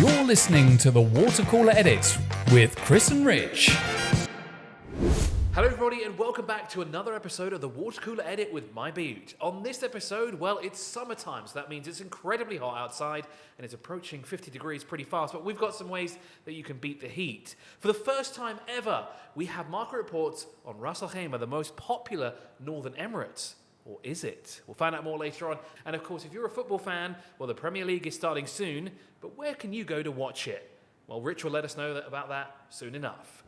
You're listening to the Water Cooler Edit with Chris and Rich. Hello everybody and welcome back to another episode of the Water Cooler Edit with mybayut. On this episode, well, it's summertime, so that means it's incredibly hot outside and it's approaching 50 degrees pretty fast, but we've got some ways that you can beat the heat. For the first time ever, we have market reports on Ras Al Khaimah, the most popular northern Emirates. Or is it? We'll find out more later on. And of course, if you're a football fan, well, the Premier League is starting soon, but where can you go to watch it? Well, Rich will let us know about that soon enough.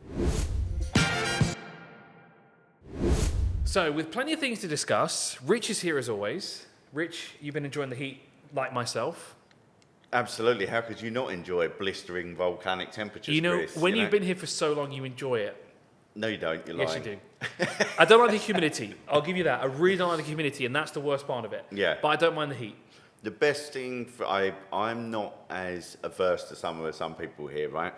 So, with plenty of things to discuss, Rich is here as always. Rich, you've been enjoying the heat like myself. Absolutely. How could you not enjoy blistering volcanic temperatures, You know, Chris, when you've been here for so long, you enjoy it. No, you don't. You're lying. Yes, you do. I don't like the humidity. I'll give you that. I really don't like the humidity, and that's the worst part of it. Yeah. But I don't mind the heat. The best thing, I'm not as averse to summer as some people here, right?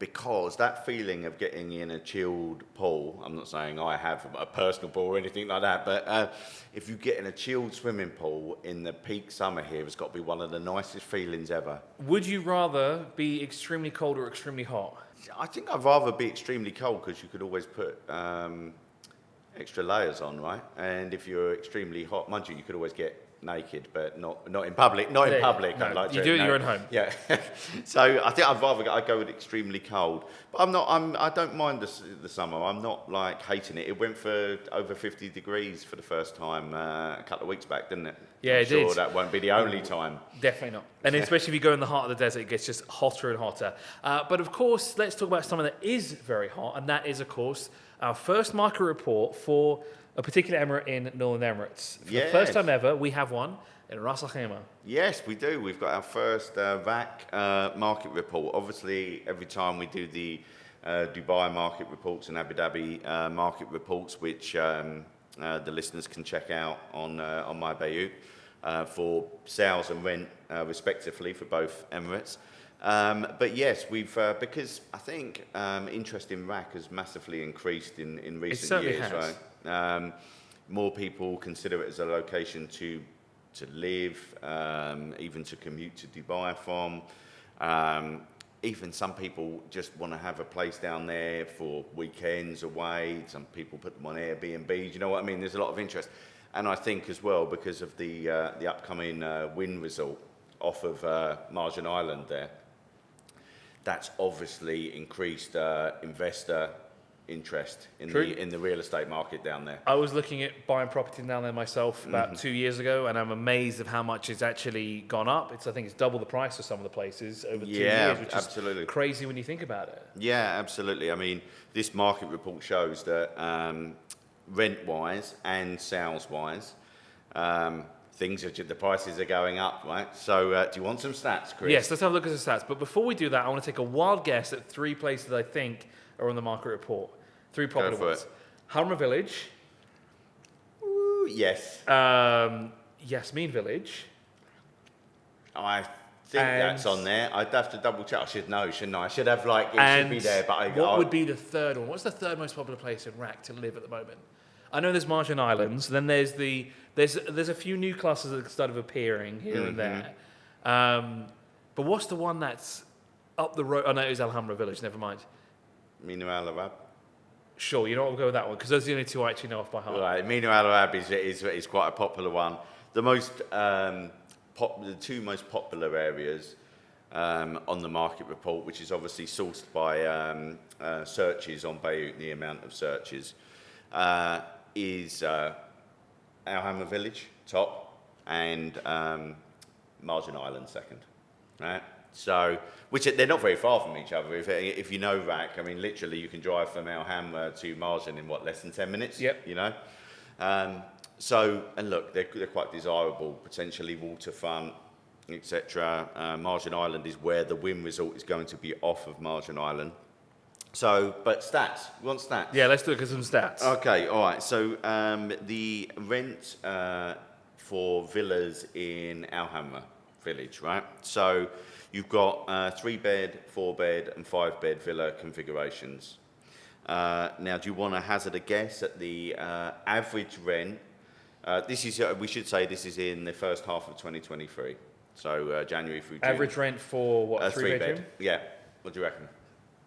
Because that feeling of getting in a chilled pool, I'm not saying I have a personal pool or anything like that, but if you get in a chilled swimming pool in the peak summer here, it's got to be one of the nicest feelings ever. Would you rather be extremely cold or extremely hot? I think I'd rather be extremely cold because you could always put extra layers on, right? And if you're extremely hot, mind you, you could always get naked, but not in public. Not in public. No, I'd like you to, do it no. at your own home. Yeah. So I think I'd go with extremely cold. But I don't mind the summer. I'm not like hating it. It went for over 50 degrees for the first time a couple of weeks back, didn't it? Yeah, I'm it sure did. that won't be the only time. Definitely not. And especially if you go in the heart of the desert, it gets just hotter and hotter. But of course, let's talk about something that is very hot, and that is, of course, our first market report for a particular emirate in Northern Emirates. For the first time ever, we have one in Ras Al Khaimah. Yes, we do. We've got our first VAC market report. Obviously, every time we do the Dubai market reports and Abu Dhabi market reports, which the listeners can check out on mybayut for sales and rent, respectively, for both Emirates. But yes, we've because I think interest in RAK has massively increased in recent years, has. right? More people consider it as a location to live, even to commute to Dubai from. Even some people just want to have a place down there for weekends away. Some people put them on Airbnb. Do you know what I mean? There's a lot of interest. And I think as well, because of the upcoming wind resort off of Marjan Island there, that's obviously increased investor interest in the real estate market down there. I was looking at buying property down there myself about 2 years ago, and I'm amazed at how much it's actually gone up. I think it's double the price of some of the places over 2 years, which absolutely. is crazy when you think about it. Yeah, absolutely. I mean, this market report shows that rent-wise and sales-wise, the prices are going up, right? So do you want some stats, Chris? Yes, let's have a look at the stats. But before we do that, I want to take a wild guess at 3 places I think are on the market report. 3 popular ones. Harma Village. Ooh, yes. Yasmin Village. I think that's on there. I'd have to double check. I should know, shouldn't I? I should have should be there. But what would be the third one? What's the third most popular place in RAK to live at the moment? I know there's Marjan Islands. Then there's a few new clusters that started appearing here and there. But what's the one that's up the road? Oh no, it was Alhambra Village. Never mind. Mina Al Arab. Sure, you know what, we'll go with that one because those are the only two I actually know off by heart. Right, Mina Al Arab is quite a popular one. The most the two most popular areas on the market report, which is obviously sourced by searches on Bayut, the amount of searches, is Alhambra Village top and Marjan Island second, right? So, which they're not very far from each other. If you know RAK, I mean, literally you can drive from Alhambra to Marjan in less than 10 minutes. Yep. You know, so and look, they're quite desirable, potentially waterfront, etc. Marjan Island is where the wind resort is going to be off of Marjan Island. So, but stats. You want stats? Yeah, let's look at some stats. Okay, all right. So the rent for villas in Alhambra Village, right? So you've got 3-bed, 4-bed, and 5-bed villa configurations. Now, do you want to hazard a guess at the average rent? We should say this is in the first half of 2023. So January through June. Average rent for what? A Three bedroom? Yeah. What do you reckon?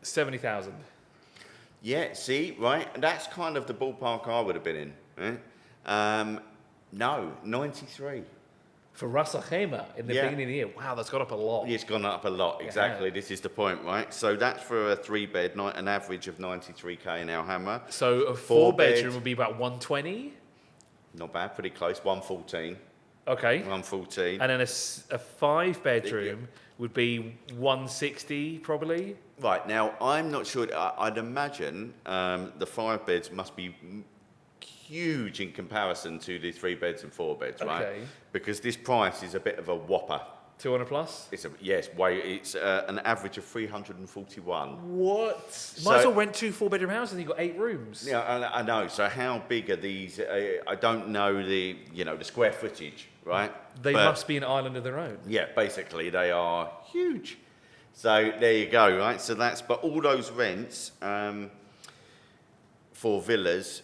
70,000. Yeah. See, right. That's kind of the ballpark I would have been in. Right? No, 93. For Ras Al Khaimah in the beginning of the year. Wow, that's gone up a lot. It's gone up a lot, exactly. Yeah. This is the point, right? So that's for a 3-bed, an average of 93k in Al Hamra. So a 4-bed, 4-bedroom would be about 120? Not bad, pretty close, 114. Okay. 114. And then a 5-bedroom would be 160 probably? Right, now I'm not sure, I'd imagine the 5 beds must be huge in comparison to the 3 beds and 4 beds, right? Okay. Because this price is a bit of a whopper. 200 plus? It's an average of 341. What? Might as well rent 2 4-bedroom houses and you've got 8 rooms. Yeah, I know. So how big are these? I don't know the square footage, right? They must be an island of their own. Yeah, basically they are huge. So there you go, right? So but all those rents for villas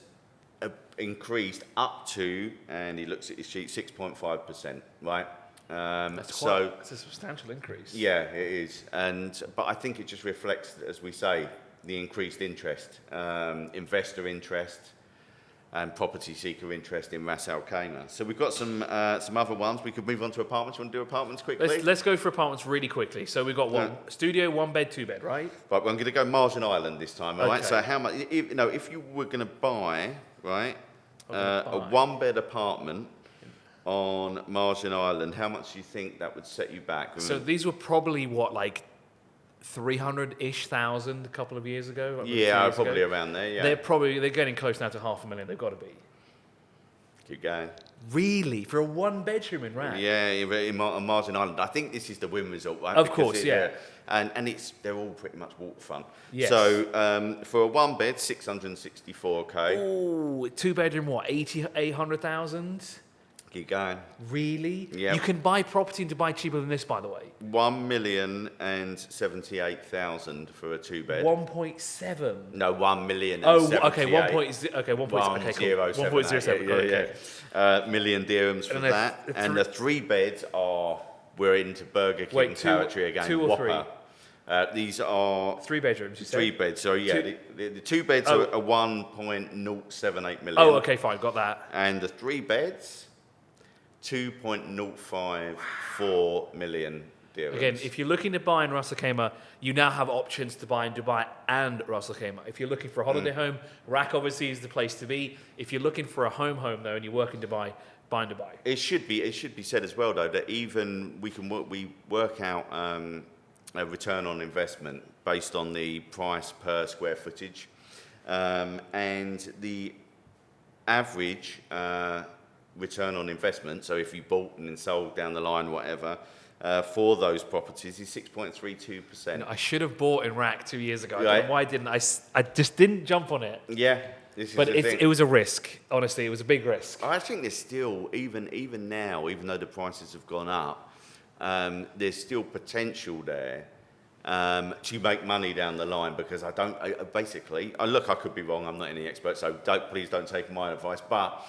increased up to, and he looks at his sheet, 6.5%, right? That's a substantial increase. Yeah, it is, but I think it just reflects, as we say, the increased interest, investor interest, and property seeker interest in Ras Al Khaimah. So we've got some other ones. We could move on to apartments. You want to do apartments quickly? Let's go for apartments really quickly. So we've got one studio, 1 bed, 2 bed, right? Right, well, I'm going to go Margin Island this time, all right? Okay. So how much? If you were going to buy, right, a 1-bed apartment on Margin Island, how much do you think that would set you back? So these were probably like 300-ish thousand a couple of years ago. Like Yeah, probably around there. Yeah, they're getting close now to 500,000. They've got to be. Keep going. Really, for a 1-bedroom in Rack? Yeah, on Margin Island. I think this is the Wynn Resort, right? Of course, yeah. And they're all pretty much waterfront. Yes. So for a 1-bed, 664k. Oh, 2-bedroom, what? 800,000. Keep going. Really? Yeah. You can buy property in Dubai cheaper than this, by the way. 1,078,000 for a 2-bed. 1.7. No, 1,000,000. Oh, okay. 1.0. Okay, 1.0. Okay, cool. 1.07. Yeah. Million dirhams for And that. And the 3 beds we're into Burger King territory again. 2 or Whopper. These are 3 bedrooms. You said? 3 beds. So yeah, the 2 beds are 1.078 million. Oh, okay, fine, got that. And the 3 beds, 2.054 million dirhams. Again, if you're looking to buy in Ras Al Khaimah, you now have options to buy in Dubai and Ras Al Khaimah. If you're looking for a holiday home, Rack obviously is the place to be. If you're looking for a home though, and you work in Dubai, buy in Dubai. It should be said as well though that even we work out a return on investment based on the price per square footage, and the average return on investment. So if you bought and then sold down the line, whatever, for those properties is 6.32%. I should have bought in Rack 2 years ago. I Right. don't know why I didn't. I just didn't jump on it. Yeah, this is But the thing. it was a risk. Honestly, it was a big risk. I think there's still, even now, even though the prices have gone up, there's still potential there to make money down the line, because I could be wrong, I'm not any expert, so please don't take my advice, but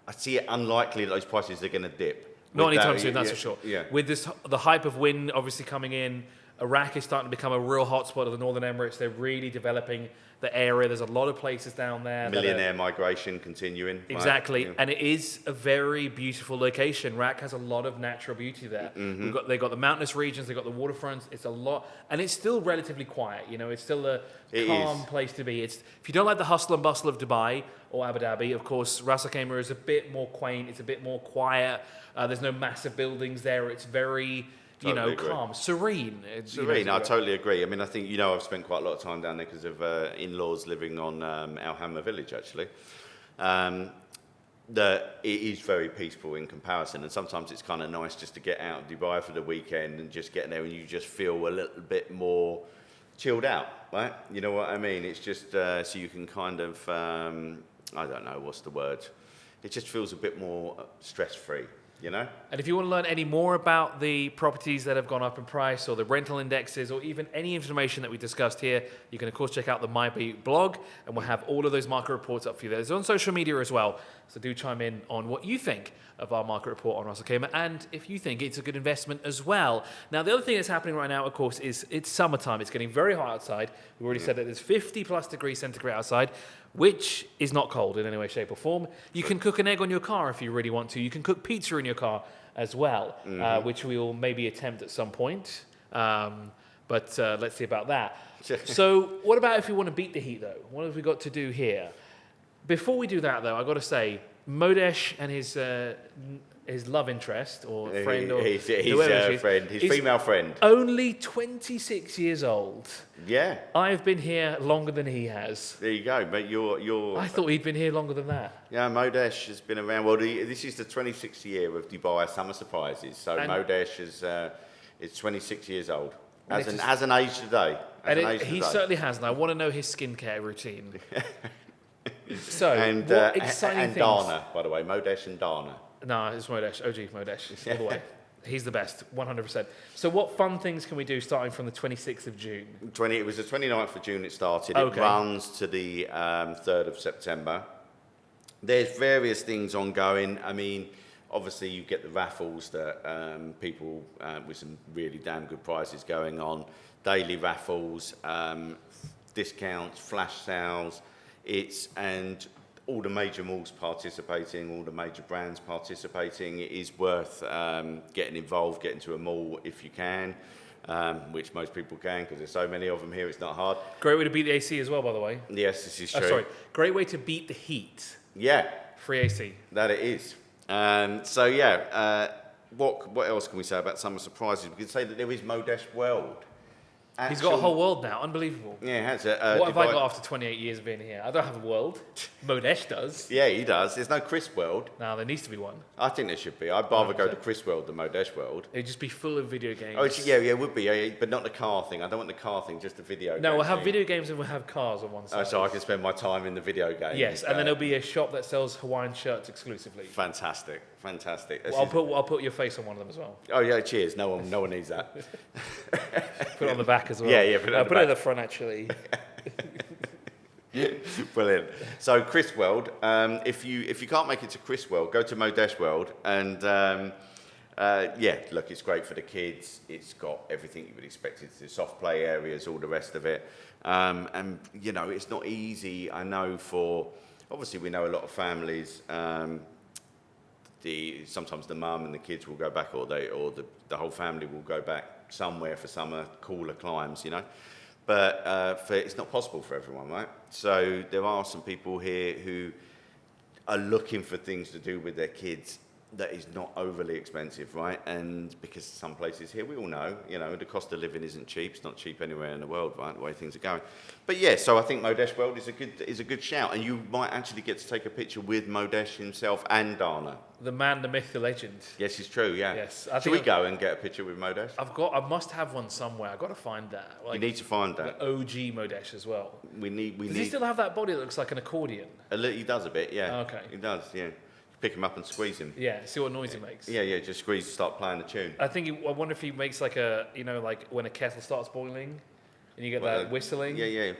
I see it unlikely that those prices are going to dip. Not anytime soon, that's for sure. Yeah. With the hype of wind obviously coming in, Iraq is starting to become a real hotspot of the Northern Emirates. They're really developing the area. There's a lot of places down there. Millionaire migration continuing. Exactly, right? and it is a very beautiful location. Rak has a lot of natural beauty there. Mm-hmm. They've got the mountainous regions, they've got the waterfronts. It's a lot, and it's still relatively quiet. It's still a calm place to be. If you don't like the hustle and bustle of Dubai or Abu Dhabi, of course, Ras Al Khaimah is a bit more quaint. It's a bit more quiet. There's no massive buildings there. It's very Totally agree. calm, serene. Serene, I totally agree. I mean, I think, I've spent quite a lot of time down there because of in-laws living on Al Hamra village, actually. It is very peaceful in comparison, and sometimes it's kind of nice just to get out of Dubai for the weekend and just get there and you just feel a little bit more chilled out, right? You know what I mean? It's just so you can kind of, I don't know, what's the word? It just feels a bit more stress-free. you know? And if you want to learn any more about the properties that have gone up in price or the rental indexes or even any information that we discussed here, you can, of course, check out the mybayut blog, and we'll have all of those market reports up for you there. It's on social media as well, so do chime in on what you think of our market report on Russell Cayman and if you think it's a good investment as well. Now, the other thing that's happening right now, of course, is it's summertime. It's getting very hot outside. We've already said that there's 50 plus degrees centigrade outside, which is not cold in any way, shape or form. You can cook an egg on your car if you really want to. You can cook pizza in your car as well, which we will maybe attempt at some point. But let's see about that. So what about if we want to beat the heat, though? What have we got to do here? Before we do that, though, I've got to say, Modesh and his love interest or friend or his friend, his female friend, only 26 years old. Yeah, I have been here longer than he has. there you go. But you're. I thought he'd been here longer than that. Yeah, Modesh has been around. Well, this is the 26th year of Dubai Summer Surprises. So And- Modesh is 26 years old. Has an age today. He certainly has, and I want to know his skincare routine. So, And what exciting and things? Dana, by the way, Modesh and Dana. No, it's Modesh. OG Modesh, all the way. He's the best, 100%. So what fun things can we do starting from the 26th of June? It was the 29th of June it started. Okay. It runs to the 3rd of September. There's various things ongoing. I mean, obviously you get the raffles that people with some really damn good prizes going on. Daily raffles, discounts, flash sales. And all the major malls participating, all the major brands participating. It is worth getting involved, getting to a mall if you can, which most people can because there's so many of them here, it's not hard. Great way to beat the AC as well, by the way. Yes, this is true. Sorry, great way to beat the heat. Yeah, Free AC. that it is. What else can we say about Summer Surprises? We can say that there is Modesh World. He's got a whole world now. Unbelievable. Yeah, it has. What have I got after 28 years of being here? I don't have a world. Modesh does. Yeah, he does. There's no Chris World. Now there needs to be one. I think there should be. I'd rather go to Chris World than Modesh World. It'd just be full of video games. Oh, it would be, but not the car thing. I don't want the car thing, just the video game. No, we'll have thing. video games and we'll have cars on one side. So I can spend my time in the video game. Yes, and then there'll be a shop that sells Hawaiian shirts exclusively. Fantastic. Well, I'll put your face on one of them as well. Oh yeah, cheers. No one needs that. Put it on the back as well. Yeah, put it on the put it at back. the front actually. Brilliant. So Chris World, if you can't make it to Chris World, go to Modesh World, and look, it's great for the kids. It's got everything you would expect. It's the soft play areas, all the rest of it, and you know it's not easy. I know obviously we know a lot of families. Sometimes the mum and the kids will go back, or the whole family will go back somewhere for summer, cooler climes, you know. But it's not possible for everyone, right? So there are some people here who are looking for things to do with their kids that is not overly expensive, right? And because some places here, we all know, you know, the cost of living isn't cheap. It's not cheap anywhere in the world, right? The way things are going. But yeah, so I think Modesh World is a good shout, and you might actually get to take a picture with Modesh himself and Dana. The man, the myth, the legend. Yes, it's true. Yeah. Yes, Should we go and get a picture with Modesh? I must have one somewhere. I've got to find that. You need to find that. The OG Modesh as well. We need. Does he still have that body that looks like an accordion? He does a bit, yeah. Okay. He does, yeah. Pick him up and squeeze him. Yeah, see what noise he makes. Yeah, just squeeze, start playing the tune. I wonder if he makes like like when a kettle starts boiling and you get that whistling. Yeah.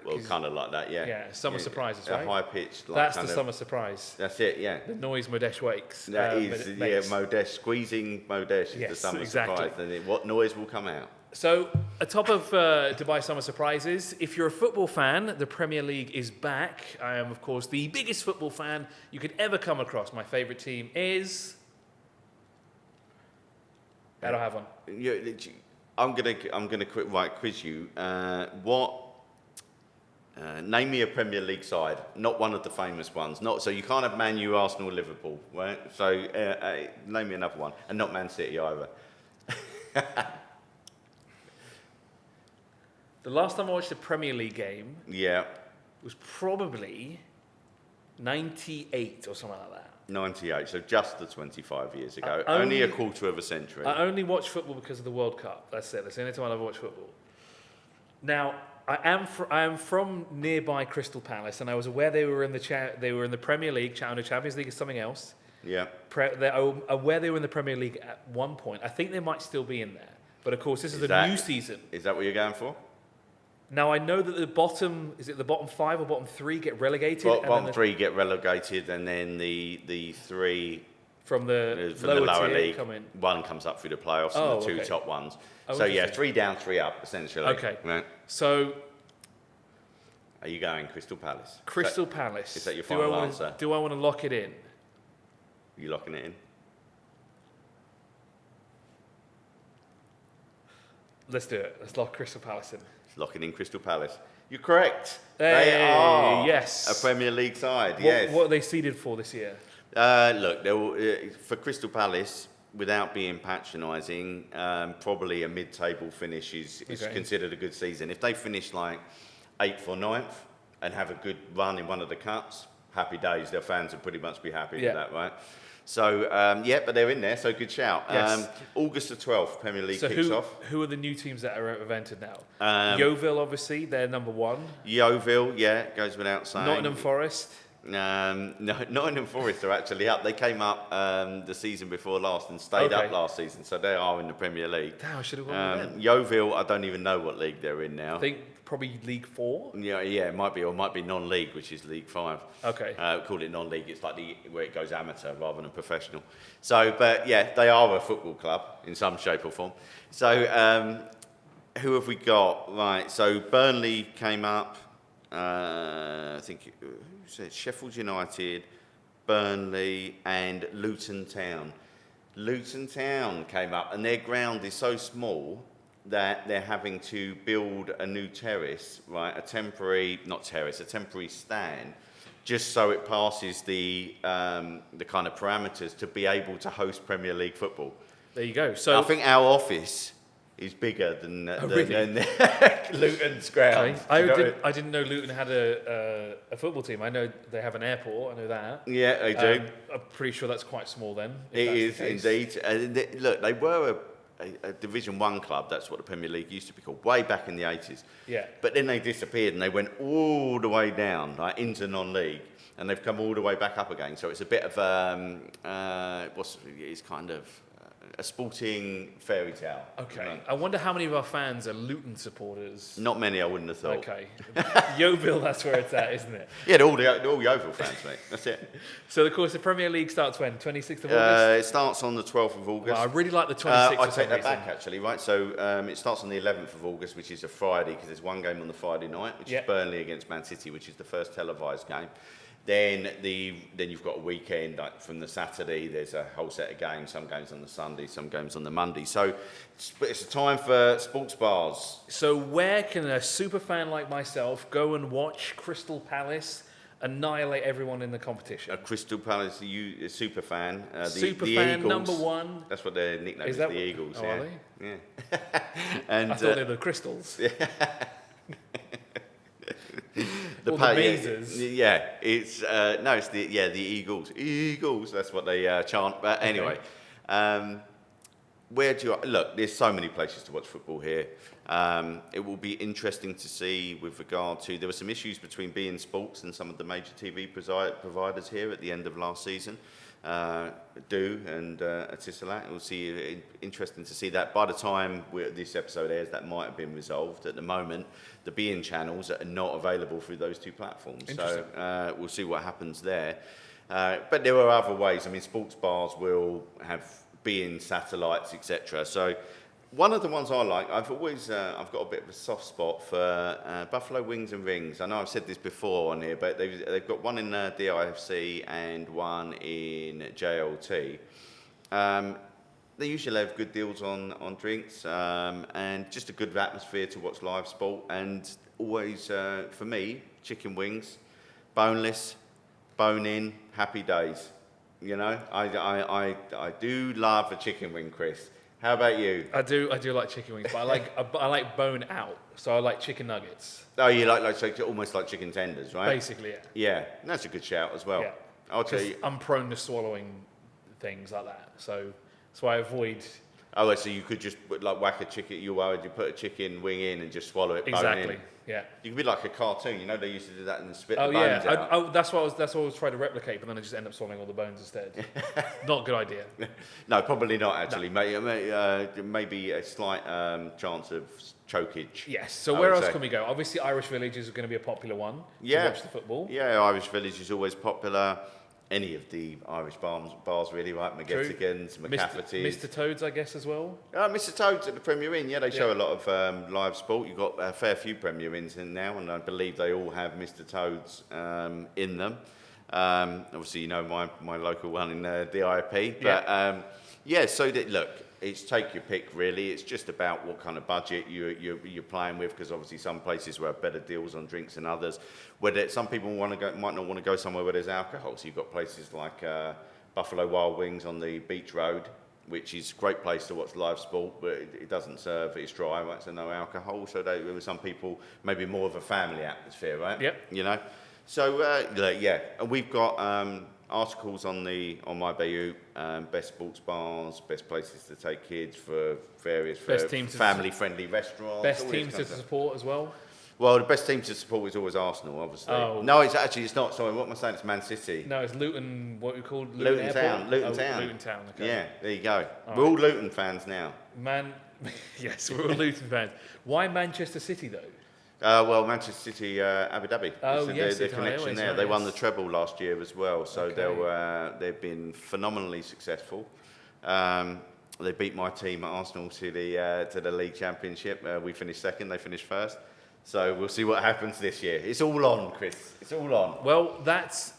Well, kind of like that, yeah. Yeah, summer surprises, right? A high pitched. Like, that's the summer surprise. That's it, yeah. The noise Modesh wakes. That is, Modesh, squeezing Modesh is the summer surprise. And what noise will come out? So, atop of Dubai Summer Surprises, if you're a football fan, the Premier League is back. I am, of course, the biggest football fan you could ever come across. My favourite team is... I don't have one. I'm gonna quiz you. Name me a Premier League side, not one of the famous ones. So you can't have Man U, Arsenal, Liverpool, right? So name me another one, and not Man City either. The last time I watched a Premier League game was probably 98 or something like that. 98, so just the 25 years ago. Only a quarter of a century. I only watch football because of the World Cup. That's it. That's the only time I ever watch football. Now, I am from nearby Crystal Palace, and I was aware they were in the Premier League. Champions League is something else. Yeah. Where they were in the Premier League at one point. I think they might still be in there. But of course, this is the new season. Is that what you're going for? Now, I know that the bottom 5 or bottom 3 get relegated? Bottom 3 get relegated, and then the 3 from the lower tier league, come in. 1 comes up through the playoffs and the 2 top ones. So, 3 down, 3 up, essentially. Okay. Right. So, are you going Crystal Palace? Crystal Palace. Is that your final answer? Do I want to lock it in? Are you locking it in? Let's do it. Let's lock Crystal Palace in. Locking in Crystal Palace. You're correct. Hey, they are yes. a Premier League side. Yes. What are they seeded for this year? Look, for Crystal Palace, without being patronising, probably a mid-table finish is considered a good season. If they finish like 8th or 9th and have a good run in one of the cups, happy days. Their fans will pretty much be happy with that, right? So, but they're in there, so good shout. Yes. August the 12th, Premier League kicks off. Who are the new teams that are entered now? Yeovil, obviously, they're number 1. Yeovil, goes without saying. Nottingham Forest. No, Nottingham Forest are actually up. They came up the season before last and stayed up last season, so they are in the Premier League. Damn, I should have gone with them. Yeovil, I don't even know what league they're in now. I think probably League 4? Yeah, it might be, or it might be non-league, which is League 5. Okay. Call it non-league. It's like where it goes amateur rather than professional. So, but yeah, they are a football club in some shape or form. So, who have we got? Right, so Burnley came up. I think Sheffield United, Burnley, and Luton Town. Luton Town came up, and their ground is so small that they're having to build a new terrace, right? A temporary stand, just so it passes the kind of parameters to be able to host Premier League football. There you go. So I think our office is bigger than Luton's ground. Okay. I didn't know Luton had a football team. I know they have an airport. I know that. Yeah, they do. I'm pretty sure that's quite small then. It is indeed. Look, they were a Division 1 club. That's what the Premier League used to be called, way back in the 80s. Yeah. But then they disappeared and they went all the way down, like into non-league, and they've come all the way back up again. So it's a bit of it's kind of a sporting fairy tale. Okay. Right? I wonder how many of our fans are Luton supporters. Not many, I wouldn't have thought. Okay. Yeovil, that's where it's at, isn't it? Yeah, they're all Yeovil fans, mate. That's it. So, of course, the Premier League starts when? 26th of August? It starts on the 12th of August. Well, I really like the 26th I take that back, actually, right? So it starts on the 11th of August, which is a Friday, because there's one game on the Friday night, which is Burnley against Man City, which is the first televised game. Then you've got a weekend, like from the Saturday, there's a whole set of games, some games on the Sunday, some games on the Monday. So it's a time for sports bars. So where can a super fan like myself go and watch Crystal Palace annihilate everyone in the competition? A Crystal Palace a super fan. Super the fan Eagles, number 1. That's what their nickname is, the Eagles. Oh, yeah. are they? Yeah. And I thought they were the Crystals. The mazes. Yeah, it's the Eagles. Eagles. That's what they chant. But anyway, where do you look? There's so many places to watch football here. It will be interesting to see with regard to there were some issues between beIN Sports and some of the major TV providers here at the end of last season. Do and Atisalat. We'll see. Interesting to see that. By the time this episode airs, that might have been resolved. At the moment, the beIN channels are not available through those 2 platforms. So we'll see what happens there. But there are other ways. I mean, sports bars will have beIN satellites, etc. So one of the ones I like, I've got a bit of a soft spot for Buffalo Wings and Rings. I know I've said this before on here, but they've got one in DIFC and one in JLT. They usually have good deals on drinks and just a good atmosphere to watch live sport. And always, for me, chicken wings, boneless, bone-in, happy days. You know, I do love a chicken wing, Chris. How about you? I do like chicken wings, but I like bone out, so I like chicken nuggets. Oh, you like almost like chicken tenders, right? Basically, yeah. Yeah, that's a good shout as well. Yeah. I'll tell you. I'm prone to swallowing things like that, so I avoid Oh, so you could just like whack a chicken. You put a chicken wing in and just swallow it. Exactly. Bone in. Yeah. You could be like a cartoon. You know, they used to do that and spit Oh the bones yeah. out. That's what I was trying to replicate, but then I just end up swallowing all the bones instead. Not a good idea. No, probably not actually. Maybe a slight chance of chokage. Yes. So where else can we go? Obviously, Irish Village is going to be a popular one to watch the football. Yeah, Irish Village is always popular. Any of the Irish bars really, right? McGettigans, McCafferty's. Mr. Toads, I guess, as well. Mr. Toads at the Premier Inn, they show a lot of live sport. You've got a fair few Premier Inns in now, and I believe they all have Mr. Toads in them. Obviously, you know my local one in DIP. But look, it's take your pick really. It's just about what kind of budget you're playing with, because obviously some places will have better deals on drinks than others. Whether some people might not want to go somewhere where there's alcohol. So you've got places like Buffalo Wild Wings on the Beach Road, which is a great place to watch live sport, but it doesn't serve, it's dry, right? So no alcohol. So there were some people, maybe more of a family atmosphere, right? Yep. You know. So and we've got articles on my Bayut, best sports bars, best places to take kids for various family-friendly restaurants. Best teams to support as well. Well, the best team to support is always Arsenal, obviously. Oh. No, it's not. Sorry, what am I saying? It's Man City. No, it's Luton. What we call Luton Town. Luton Town. Okay. Yeah, there you go. We're all Luton fans now. Yes, we're all Luton fans. Why Manchester City though? Well, Manchester City, Abu Dhabi. Oh, yes, the connection there. They won the treble last year as well, so they've been phenomenally successful. They beat my team at Arsenal to the league championship. We finished second. They finished first. So we'll see what happens this year. It's all on, Chris. It's all on. Well, that's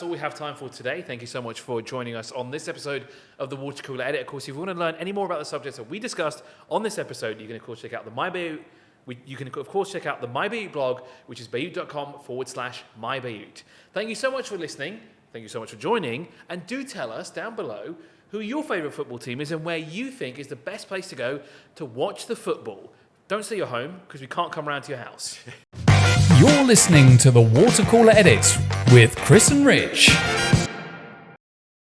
all we have time for today. Thank you so much for joining us on this episode of the Water Cooler Edit. Of course, if you want to learn any more about the subjects that we discussed on this episode, you can of course check out the mybayut. You can of course check out the mybayut blog, which is bayut.com/mybayut. Thank you so much for listening. Thank you so much for joining. And do tell us down below who your favourite football team is and where you think is the best place to go to watch the football. Don't say you're home, because we can't come round to your house. You're listening to the Water Cooler Edit with Chris and Rich.